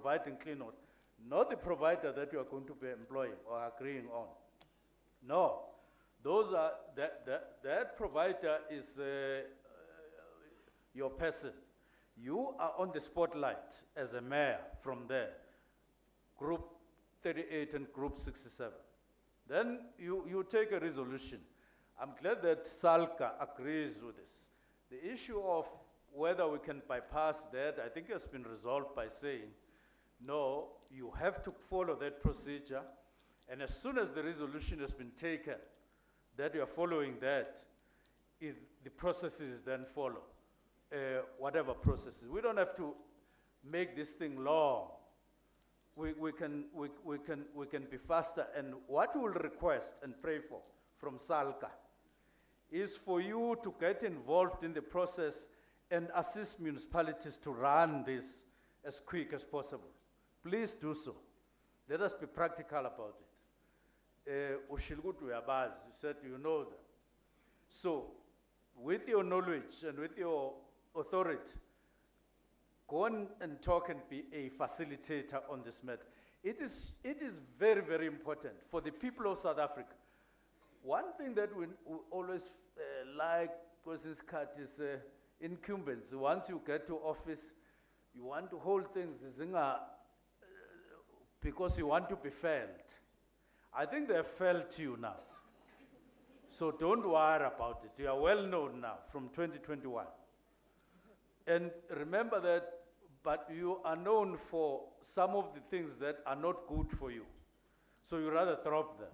providing clean water, not the provider that you are going to be employing or agreeing on. No, that provider is your person. You are on the spotlight as a mayor from there, Group 38 and Group 67. Then you take a resolution. I'm glad that SALCA agrees with this. The issue of whether we can bypass that, I think has been resolved by saying, no, you have to follow that procedure, and as soon as the resolution has been taken, that you are following that, the processes then follow, whatever processes. We don't have to make this thing long. We can be faster, and what we'll request and pray for from SALCA is for you to get involved in the process and assist municipalities to run this as quick as possible. Please do so. Let us be practical about it. Ushilgut Uyabaz, you said you know that. So, with your knowledge and with your authority, go on and talk and be a facilitator on this matter. It is very, very important for the people of South Africa. One thing that we always like, because this cut is incumbents. Once you get to office, you want to hold things because you want to be felt. I think they have felt you now. So don't worry about it. You are well known now from 2021. And remember that, but you are known for some of the things that are not good for you. So you rather drop them.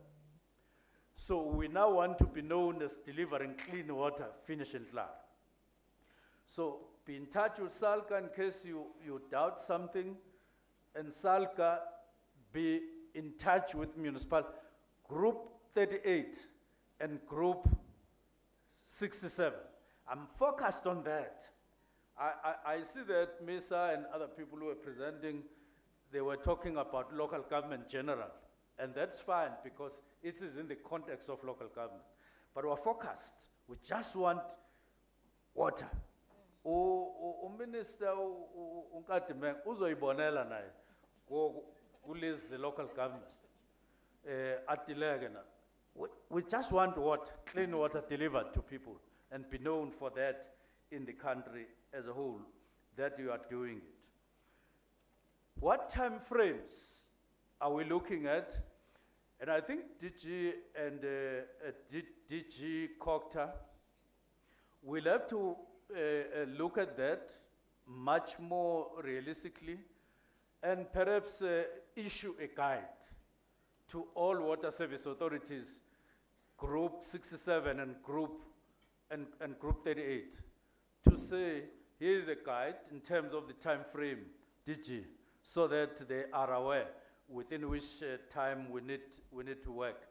So we now want to be known as delivering clean water, finish and clear. So be in touch with SALCA in case you doubt something, and SALCA be in touch with municipal Group 38 and Group 67. I'm focused on that. I see that Mesa and other people who were presenting, they were talking about local government general, and that's fine because it is in the context of local government. But we're focused. We just want water. Minister uNkadimeng uzoyibonela naye kulezi local government. We just want water, clean water delivered to people, and be known for that in the country as a whole, that you are doing it. What time frames are we looking at? And I think DG and DG Cocta will have to look at that much more realistically, and perhaps issue a guide to all water service authorities, Group 67 and Group 38, to say, here's a guide in terms of the time frame, DG, so that they are aware within which time we need to work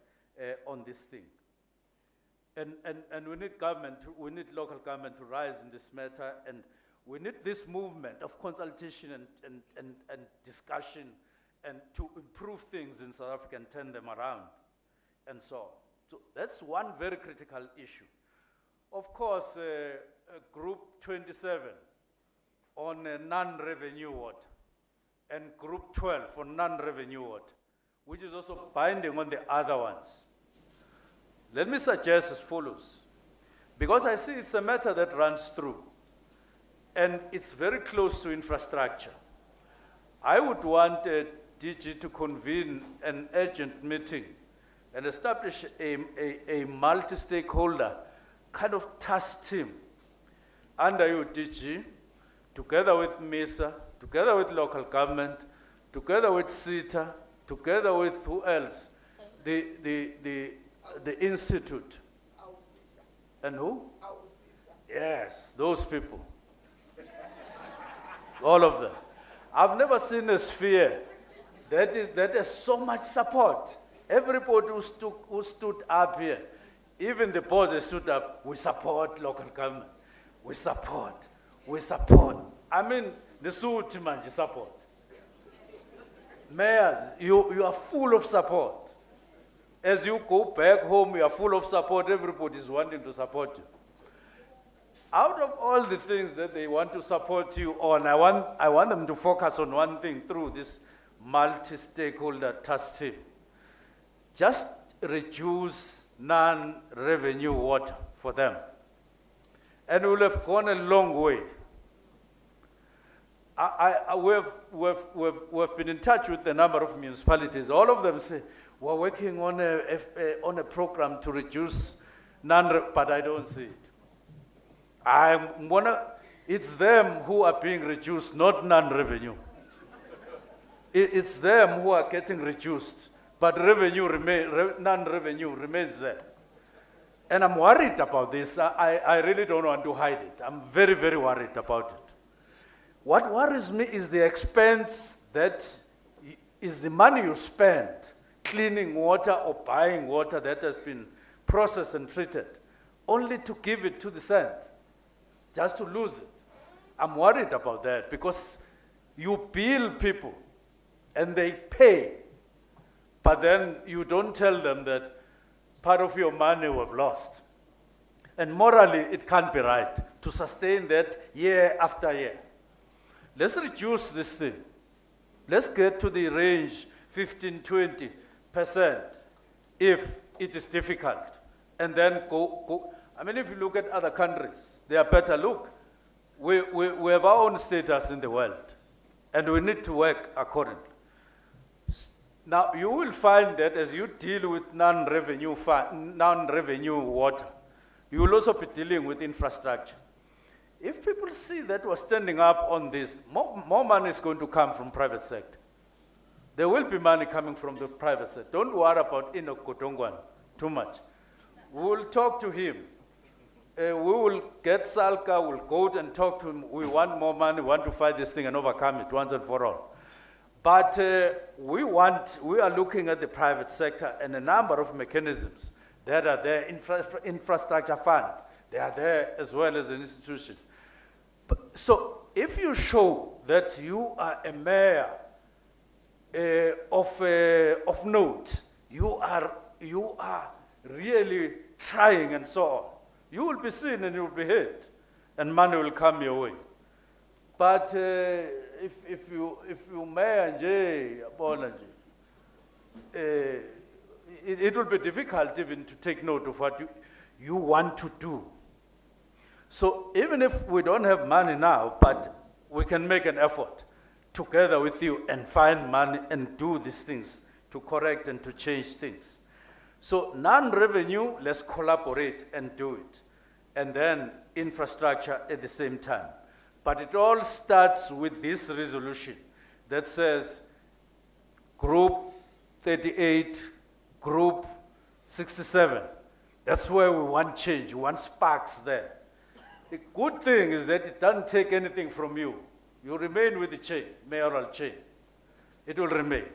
on this thing. And we need government, we need local government to rise in this matter, and we need this movement of consultation and discussion, and to improve things in South Africa and turn them around, and so on. So that's one very critical issue. Of course, Group 27 on non-revenue water, and Group 12 for non-revenue water, which is also binding on the other ones. Let me suggest as follows, because I see it's a matter that runs through, and it's very close to infrastructure. I would want DG to convene an urgent meeting and establish a multi-stakeholder kind of task team under you, DG, together with MESA, together with local government, together with CETA, together with who else? The institute. And who? Yes, those people. All of them. I've never seen a sphere that has so much support. Everybody who stood up here, even the board that stood up, we support local government. We support. I mean, the suit man, support. Mayors, you are full of support. As you go back home, you are full of support. Everybody is wanting to support you. Out of all the things that they want to support you on, I want them to focus on one thing through this multi-stakeholder task team. Just reduce non-revenue water for them. And we'll have gone a long way. We've been in touch with a number of municipalities. All of them say, we're working on a program to reduce but I don't see it. It's them who are being reduced, not non-revenue. It's them who are getting reduced, but non-revenue remains there. And I'm worried about this. I really don't want to hide it. I'm very, very worried about it. What worries me is the expense that is the money you spend cleaning water or buying water that has been processed and treated, only to give it to the sand, just to lose it. I'm worried about that because you bill people and they pay, but then you don't tell them that part of your money we've lost. And morally, it can't be right to sustain that year after year. Let's reduce this thing. Let's get to the range 15-20% if it is difficult. And then go. I mean, if you look at other countries, they are better. Look, we have our own status in the world, and we need to work accordingly. Now, you will find that as you deal with non-revenue water, you will also be dealing with infrastructure. If people see that we're standing up on this, more money is going to come from private sector. There will be money coming from the private sector. Don't worry about Enoch Kotongwan too much. We will talk to him. We will get Salka, we'll go and talk to him. We want more money, we want to fight this thing and overcome it once and for all. But we are looking at the private sector and a number of mechanisms that are there. Infrastructure fund, they are there as well as an institution. So if you show that you are a mayor of note, you are really trying and so on, you will be seen and you will be heard, and money will come your way. But if you mayor it will be difficult even to take note of what you want to do. So even if we don't have money now, but we can make an effort together with you and find money and do these things to correct and to change things. So non-revenue, let's collaborate and do it. And then infrastructure at the same time. But it all starts with this resolution that says Group 38, Group 67. That's where we want change, we want sparks there. The good thing is that it doesn't take anything from you. You remain with the chain, mayoral chain. It will remain.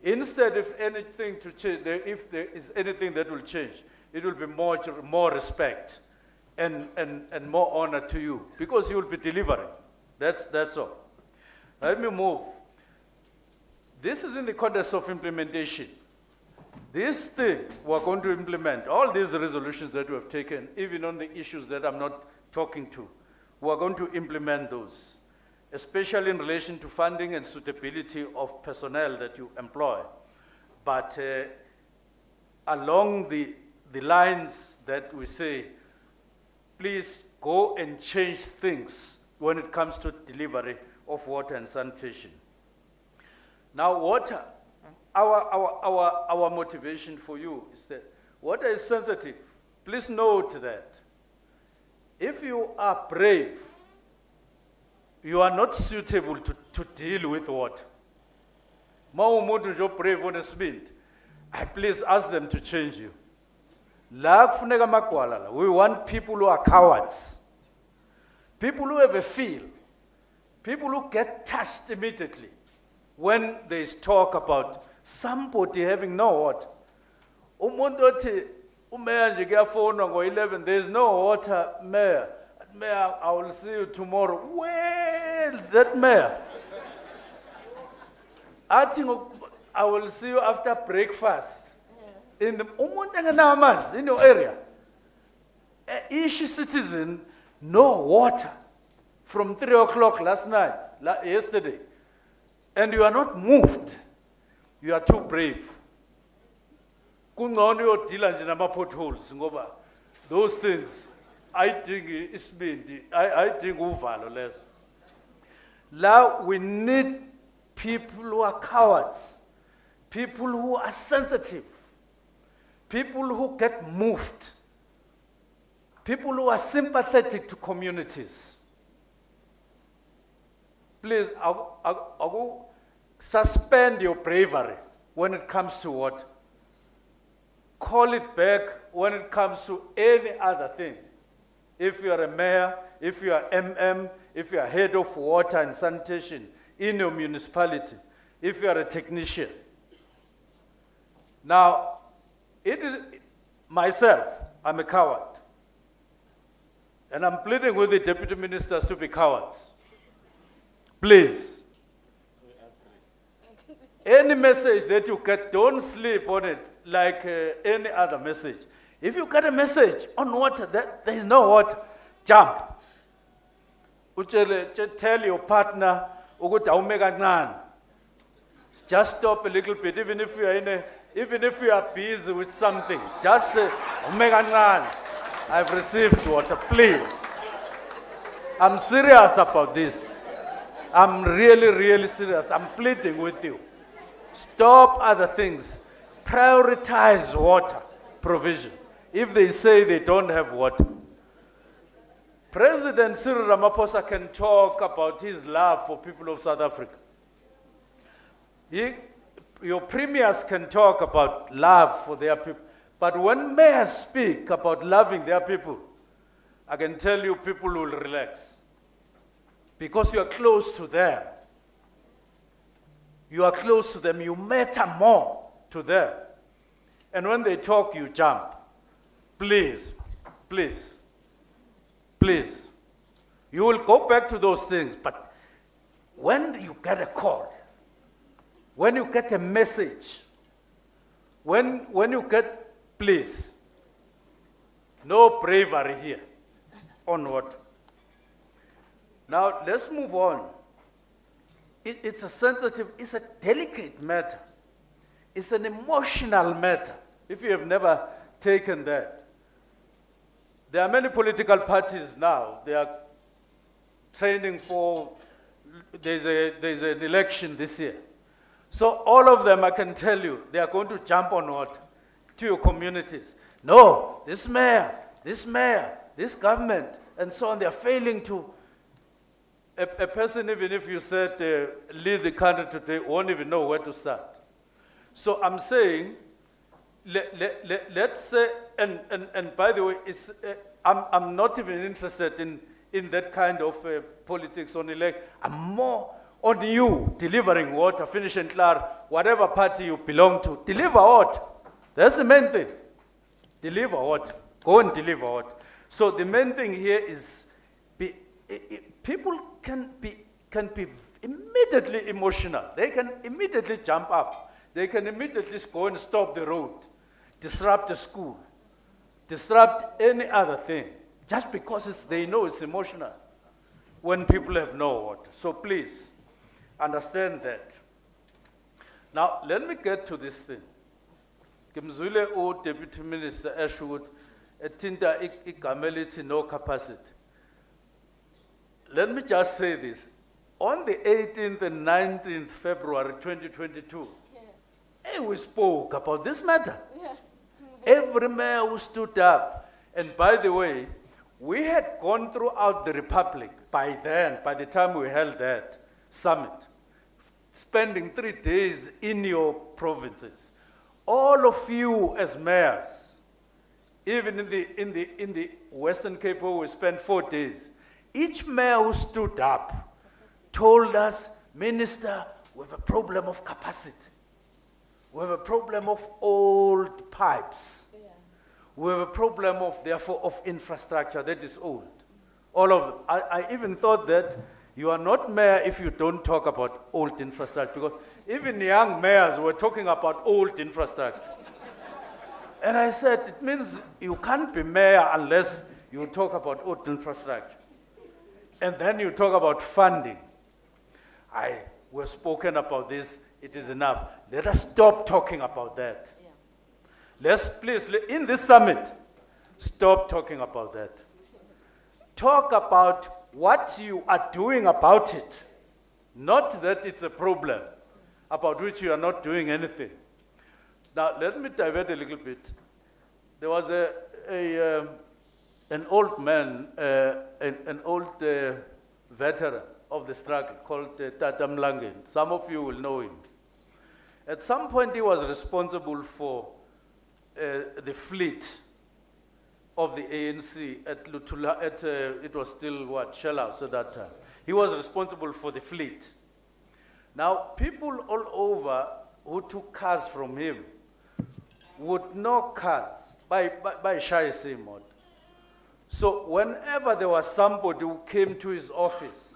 Instead, if anything to change, if there is anything that will change, it will be more respect and more honor to you, because you will be delivering. That's all. Let me move. This is in the context of implementation. This thing we're going to implement, all these resolutions that we have taken, even on the issues that I'm not talking to, we're going to implement those, especially in relation to funding and suitability of personnel that you employ. But along the lines that we say, please go and change things when it comes to delivery of water and sanitation. Now, water, our motivation for you is that water is sensitive. Please note that if you are brave, you are not suitable to deal with water. Mawumuntu brave on a speed, please ask them to change you. We want people who are cowards, people who have a feel, people who get touched immediately when there is talk about somebody having no water. Umuntu othi umayor nje kuyafona ngo-11, there is no water, mayor. Mayor, I will see you tomorrow. Well, that mayor. I think I will see you after breakfast. In the in your area. Each citizen no water from 3 o'clock last night, yesterday, and you are not moved, you are too brave. Kungcono uyodila nje nama-potholes ngoba those things ayidingi isibindi, ayidingi uvalo lezo. Now we need people who are cowards, people who are sensitive, people who get moved, people who are sympathetic to communities. Please, I'll suspend your bravery when it comes to what? Call it back when it comes to any other thing. If you are a mayor, if you are MM, if you are head of water and sanitation in your municipality, if you are a technician. Now, it is myself, I'm a coward. And I'm pleading with the deputy ministers to be cowards. Please. Any message that you get, don't sleep on it like any other message. If you get a message on water, there is no water, jump. Tell your partner, just stop a little bit, even if you are busy with something. Just say, I've received water, please. I'm serious about this. I'm really, really serious. I'm pleading with you. Stop other things. Prioritize water provision. If they say they don't have water, President Cyril Ramaphosa can talk about his love for people of South Africa. Your premiers can talk about love for their people. But when mayors speak about loving their people, I can tell you people will relax. Because you are close to them. You are close to them, you matter more to them. And when they talk, you jump. Please, please, please. You will go back to those things, but when you get a call, when you get a message, when you get, please, no bravery here. On what? Now, let's move on. It's a sensitive, it's a delicate matter. It's an emotional matter, if you have never taken that. There are many political parties now, they are training for, there's an election this year. So all of them, I can tell you, they are going to jump on what? To your communities. No, this mayor, this government, and so on, they are failing to. A person, even if you said leave the country today, won't even know where to start. So I'm saying, let's say, and by the way, I'm not even interested in that kind of politics on elect. I'm more on you delivering water, finish and clear, whatever party you belong to. Deliver what? That's the main thing. Deliver what? Go and deliver what? So the main thing here is people can be immediately emotional. They can immediately jump up. They can immediately go and stop the road, disrupt the school, disrupt any other thing, just because they know it's emotional when people have no water. So please, understand that. Now, let me get to this thing. Kimzule o Deputy Minister Ashwood, etinta igamelithi no capacity. Let me just say this. On the 18th and 19th February 2022, we spoke about this matter. Every mayor who stood up. And by the way, we had gone throughout the Republic by then, by the time we held that summit, spending 3 days in your provinces. All of you as mayors, even in the Western Cape where we spent 4 days, each mayor who stood up told us, Minister, we have a problem of capacity. We have a problem of old pipes. Yeah. We have a problem of, therefore, of infrastructure that is old. All of them. I even thought that you are not mayor if you don't talk about old infrastructure, because even young mayors were talking about old infrastructure. And I said, it means you can't be mayor unless you talk about old infrastructure. And then you talk about funding. We've spoken about this, it is enough. Let us stop talking about that. Yeah. Let's please, in this summit, stop talking about that. Talk about what you are doing about it. Not that it's a problem about which you are not doing anything. Now, let me divert a little bit. There was an old man, an old veteran of the struggle called Tata Mlangen. Some of you will know him. At some point, he was responsible for the fleet of the ANC at Lutula, it was still Shell House at that time. He was responsible for the fleet. Now, people all over who took cars from him would know cars by Shai Seymour. So whenever there was somebody who came to his office,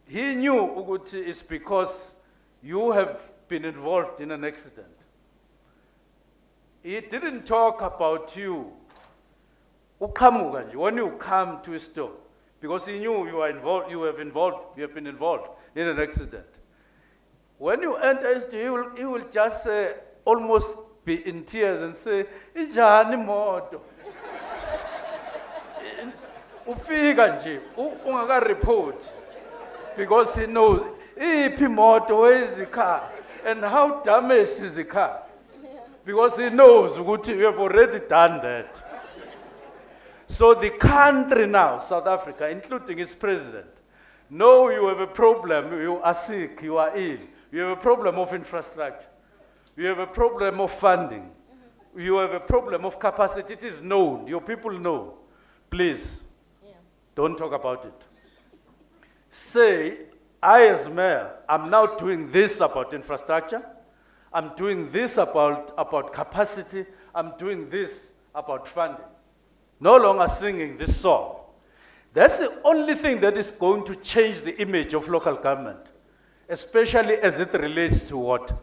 he knew Uguti it's because you have been involved in an accident. He didn't talk about you. When you come to a store, because he knew you are involved, you have been involved in an accident. When you enter his store, he will just almost be in tears and say, "Ijani moto." Ufika nje, ungaka report, because he knows, iphi moto, where is the car, and how damaged is the car. Because he knows ukuthi you have already done that. So the country now, South Africa, including its president, know you have a problem, you are sick, you are ill, you have a problem of infrastructure, you have a problem of funding, you have a problem of capacity. It is known, your people know. Please, don't talk about it. Say, I as mayor, I'm now doing this about infrastructure, I'm doing this about capacity, I'm doing this about funding. No longer singing this song. That's the only thing that is going to change the image of local government, especially as it relates to water.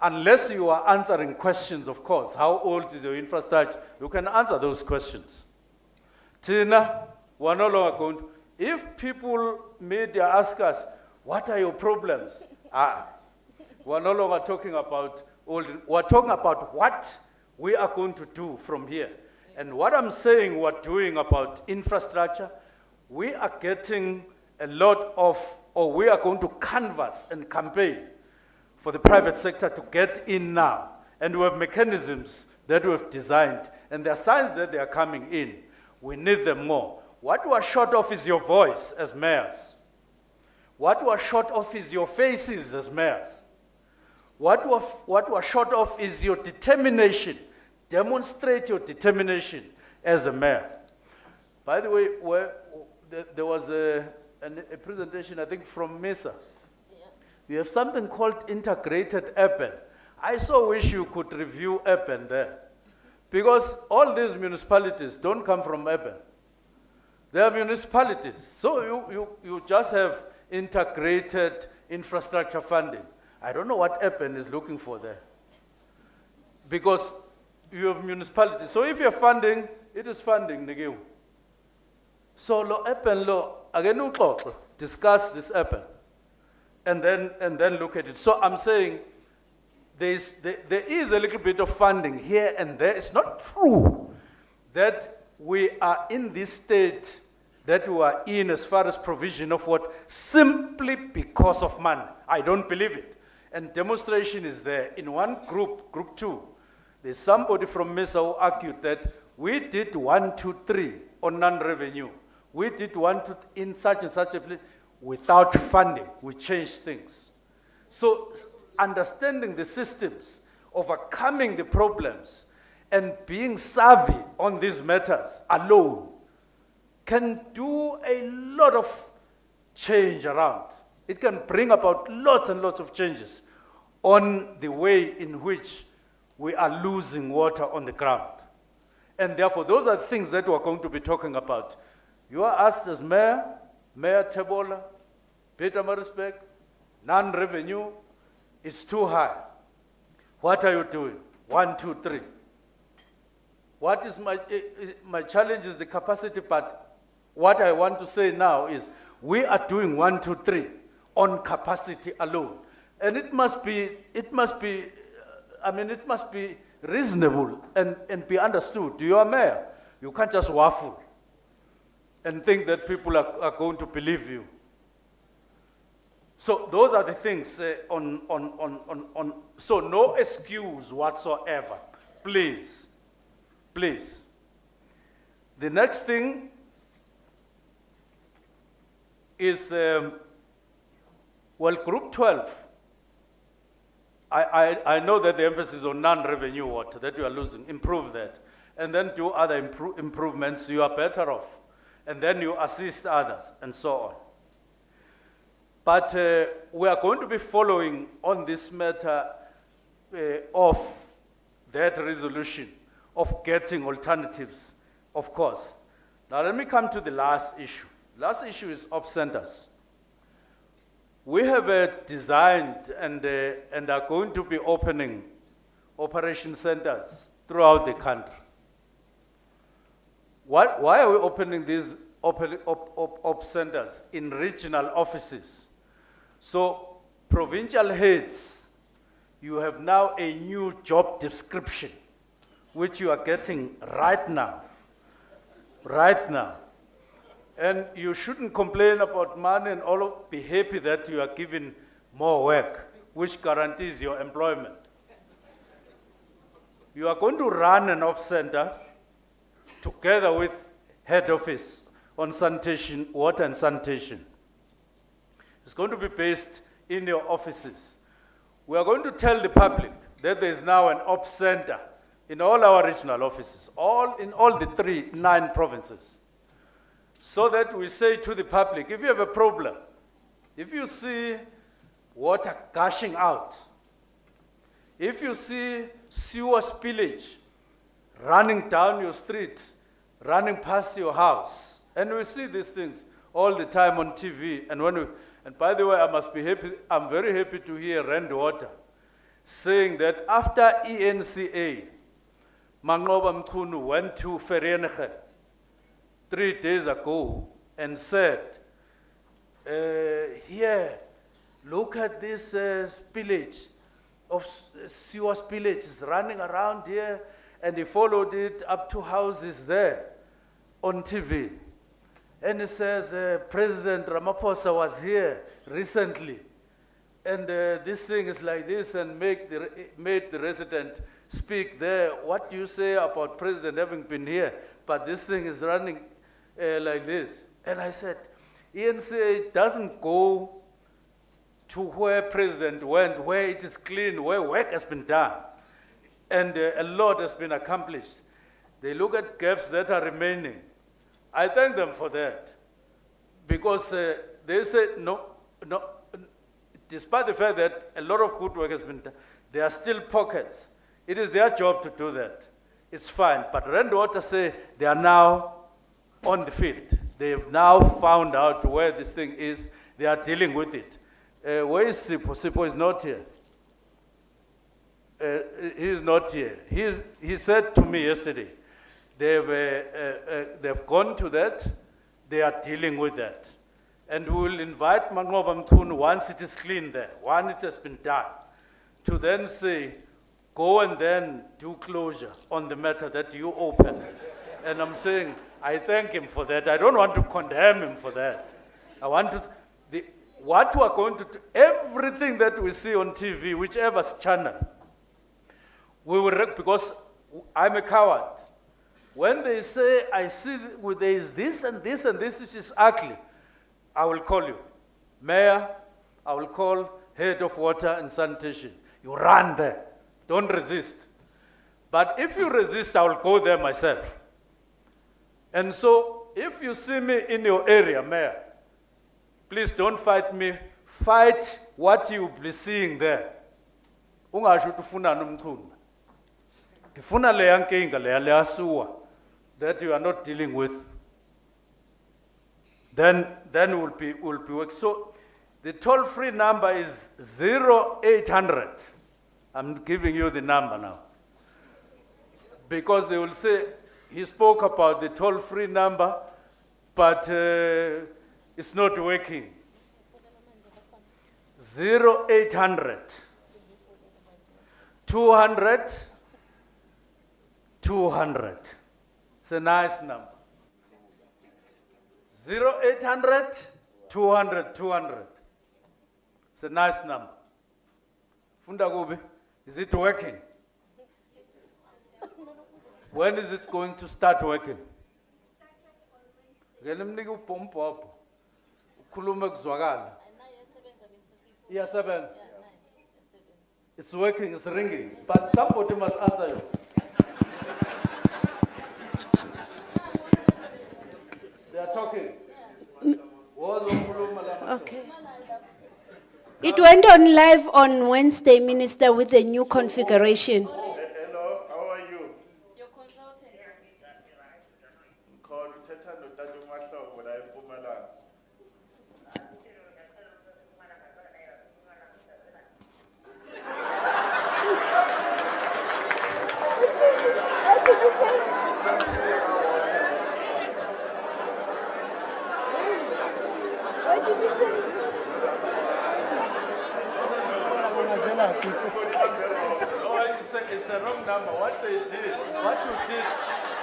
Unless you are answering questions, of course, how old is your infrastructure? You can answer those questions. Tina, we're no longer going to, if people, media ask us, what are your problems? We're no longer talking about old, we're talking about what we are going to do from here. And what I'm saying we're doing about infrastructure, we are getting a lot of, or we are going to canvass and campaign for the private sector to get in now. And we have mechanisms that we have designed, and there are signs that they are coming in. We need them more. What we are short of is your voice as mayors. What we are short of is your faces as mayors. What we are short of is your determination. Demonstrate your determination as a mayor. By the way, there was a presentation, I think, from MESA. Yeah. We have something called integrated urban. I so wish you could review urban there. Because all these municipalities don't come from urban. They are municipalities. So you just have integrated infrastructure funding. I don't know what urban is looking for there. Because you have municipalities. So if you're funding, it is funding, Nigew. So urban law, again, discuss this urban. And then look at it. So I'm saying there is a little bit of funding here and there. It's not true that we are in this state that we are in as far as provision of what, simply because of money. I don't believe it. And demonstration is there. In one group, group 2, there's somebody from MESA who argued that we did 1, 2, 3 on non-revenue. We did 1, 2 in such and such a place without funding. We changed things. So understanding the systems, overcoming the problems, and being savvy on these matters alone can do a lot of change around. It can bring about lots and lots of changes on the way in which we are losing water on the ground. And therefore, those are things that we're going to be talking about. You are asked as Mayor, Mayor Tshabalala, Peter Marisbeck, non-revenue, it's too high. What are you doing? 1, 2, 3. What is my challenge is the capacity, but what I want to say now is we are doing 1, 2, 3 on capacity alone. And it must be reasonable and be understood. You are mayor. You can't just waffle and think that people are going to believe you. So those are the things so no excuse whatsoever, please, please. The next thing is, Group 12, I know that the emphasis on non-revenue water that you are losing, improve that. And then do other improvements, you are better off. And then you assist others, and so on. But we are going to be following on this matter of that resolution, of getting alternatives, of course. Now let me come to the last issue. Last issue is op centers. We have designed and are going to be opening operation centers throughout the country. Why are we opening these op centers in regional offices? So provincial heads, you have now a new job description, which you are getting right now. Right now. And you shouldn't complain about money and all, be happy that you are given more work, which guarantees your employment. You are going to run an op center together with head office on sanitation, water and sanitation. It's going to be based in your offices. We are going to tell the public that there is now an op center in all our regional offices, in all the 9 provinces. So that we say to the public, if you have a problem, if you see water gushing out, if you see sewer spillage running down your street, running past your house, and we see these things all the time on TV, and by the way, I must be happy, I'm very happy to hear Rand Water saying that after ENCA, Mahlobo Mchunu went to Vereeniging 3 days ago and said, here, look at this spillage, sewer spillage is running around here, and he followed it up to houses there on TV. And he says, President Ramaphosa was here recently, and this thing is like this, and made the resident speak there. What do you say about President having been here? But this thing is running like this. And I said, ENCA doesn't go to where President went, where it is clean, where work has been done, and a lot has been accomplished. They look at gaps that are remaining. I thank them for that, because they say, no, despite the fact that a lot of good work has been done, there are still pockets. It is their job to do that. It's fine. But Rand Water say they are now on the field. They have now found out where this thing is. They are dealing with it. Where is Sipo? Sipo is not here. He is not here. He said to me yesterday, they've gone to that. They are dealing with that. And we will invite Mahlobo Mchunu, once it is clean there, once it has been done, to then say, go and then do closure on the matter that you opened. And I'm saying, I thank him for that. I don't want to condemn him for that. I want to, what we are going to do, everything that we see on TV, whichever channel, we will, because I'm a coward. When they say, I see there is this and this and this, which is ugly, I will call you. Mayor, I will call head of water and sanitation. You run there. Don't resist. But if you resist, I will go there myself. And so, if you see me in your area, Mayor, please don't fight me. Fight what you will be seeing there. Ungasho ufuna nomchunu. Ngifuna le yankinga le yasuwa that you are not dealing with. Then we'll be working. So the toll-free number is 0800. I'm giving you the number now. because they will say, he spoke about the toll-free number, but it's not working. 0800 200 200. It's a nice number. 0800 200 200. It's a nice number. Funda Gobe, is it working? When is it going to start working? Ngelimnika upompo hapo. Ukhuluma kuzwakala. Iyasebenza. It's working, it's ringing. But somebody must answer you. They are talking. Okay. It went on live on Wednesday, Minister, with a new configuration. Hello, how are you? Your consultant. Call Uthetha noTata Mahlobo la eMpumalanga. No, it's a wrong number. What you did,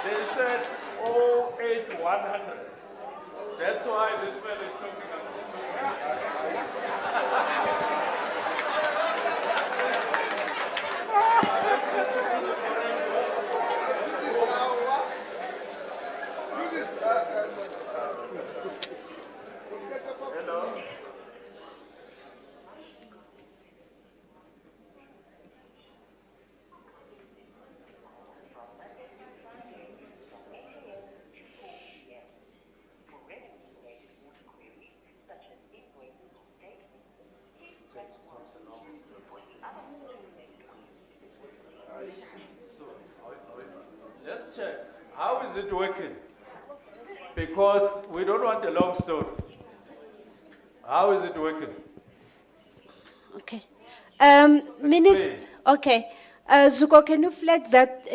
they said 08100. That's why this fellow is talking Let's check. How is it working? Because we don't want a long story. How is it working? Okay. Minister, okay. Zuko, can you flag that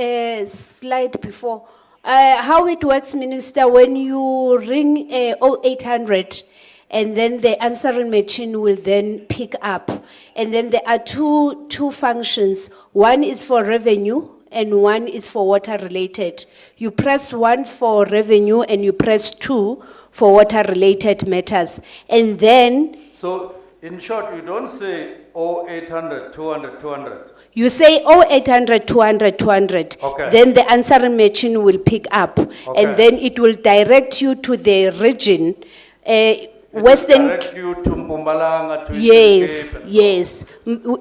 slide before? How it works, Minister, when you ring 0800 and then the answering machine will then pick up. And then there are two functions. One is for revenue and one is for water related. You press 1 for revenue and you press 2 for water related matters. And then So, in short, you don't say 0800 200 200. you say 0800 200 200. Okay. Then the answering machine will pick up. Okay. And then it will direct you to the region, It will Western. direct you to Mpumalanga, to Yes, Eastern Cape. yes.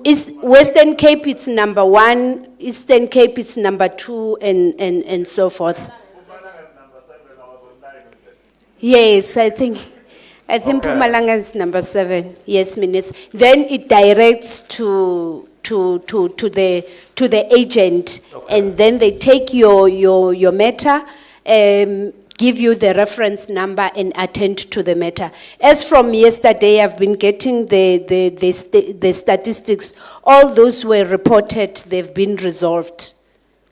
Is Western Cape it's number 1, Eastern Cape it's number 2, and so forth. Mpumalanga is number 7, I was online with them. Yes, I think Okay. Mpumalanga is number 7. Yes, Minister. Then it directs to the agent, Okay. and then they take your matter, give you the reference number and attend to the matter. As from yesterday, I've been getting the statistics. All those were reported, they've been resolved.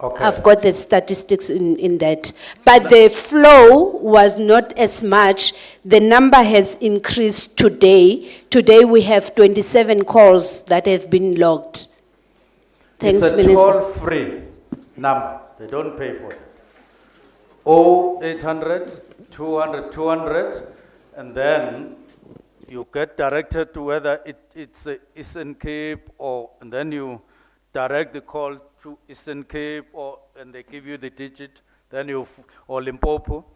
Okay. I've got the statistics in that. But the flow was not as much. The number has increased today. Today we have 27 calls that have been logged. Thanks, It's a Minister. toll-free number. They don't pay for it. 0800 200 200, and then you get directed to whether it's Eastern Cape, and then you direct the call to Eastern Cape, and they give you the digit, then or Limpopo,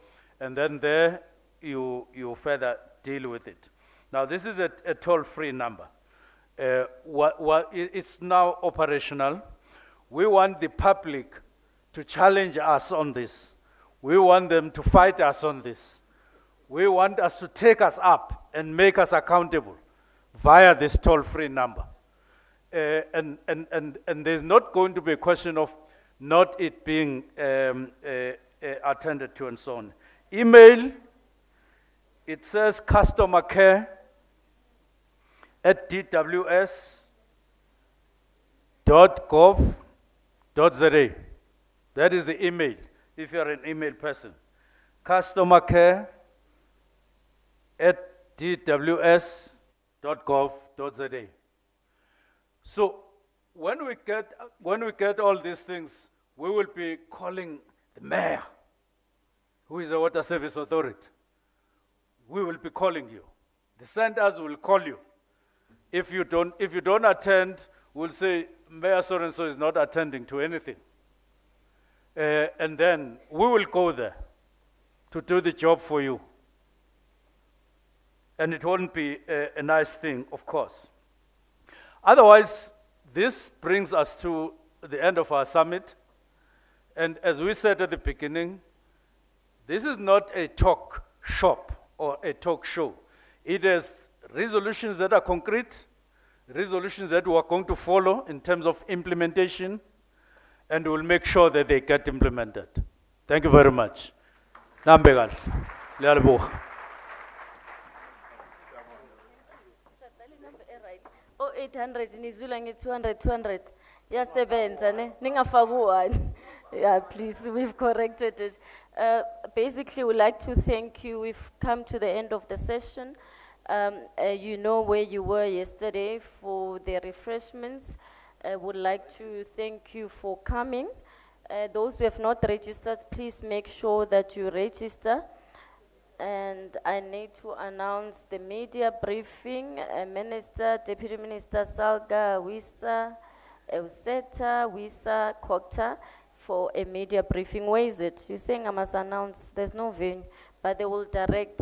and then there you further deal with it. Now this is a toll-free number. It's now operational. We want the public to challenge us on this. We want them to fight us on this. We want us to take us up and make us accountable via this toll-free number. And there's not going to be a question of not it being attended to and so on. Email, it says customer care @dws.gov.za. That is the email, if you're an email person. customercare@dws.gov.za. So when we get all these things, we will be calling the mayor, who is a water service authority. We will be calling you. The centers will call you. If you don't attend, we'll say Mayor so-and-so is not attending to anything. And then we will go there to do the job for you. And it won't be a nice thing, of course. Otherwise, this brings us to the end of our summit. And as we said at the beginning, this is not a talk shop or a talk show. It is resolutions that are concrete, resolutions that we are going to follow in terms of implementation, and we'll make sure that they get implemented. Thank you very much. Nambe kahle. Liyalibonga. Oh, 800 nizula nge 200. Yasebenza ne ningafaki u-1. Yeah, please, we've corrected it. Basically, we'd like to thank you. We've come to the end of the session. You know where you were yesterday for the refreshments. Would like to thank you for coming. Those who have not registered, please make sure that you register. And I need to announce the media briefing. Minister, Deputy Minister Salga, Wisa, Euseta, Wisa, Kokta, for a media briefing. Where is it? You're saying I must announce, there's no venue, but they will direct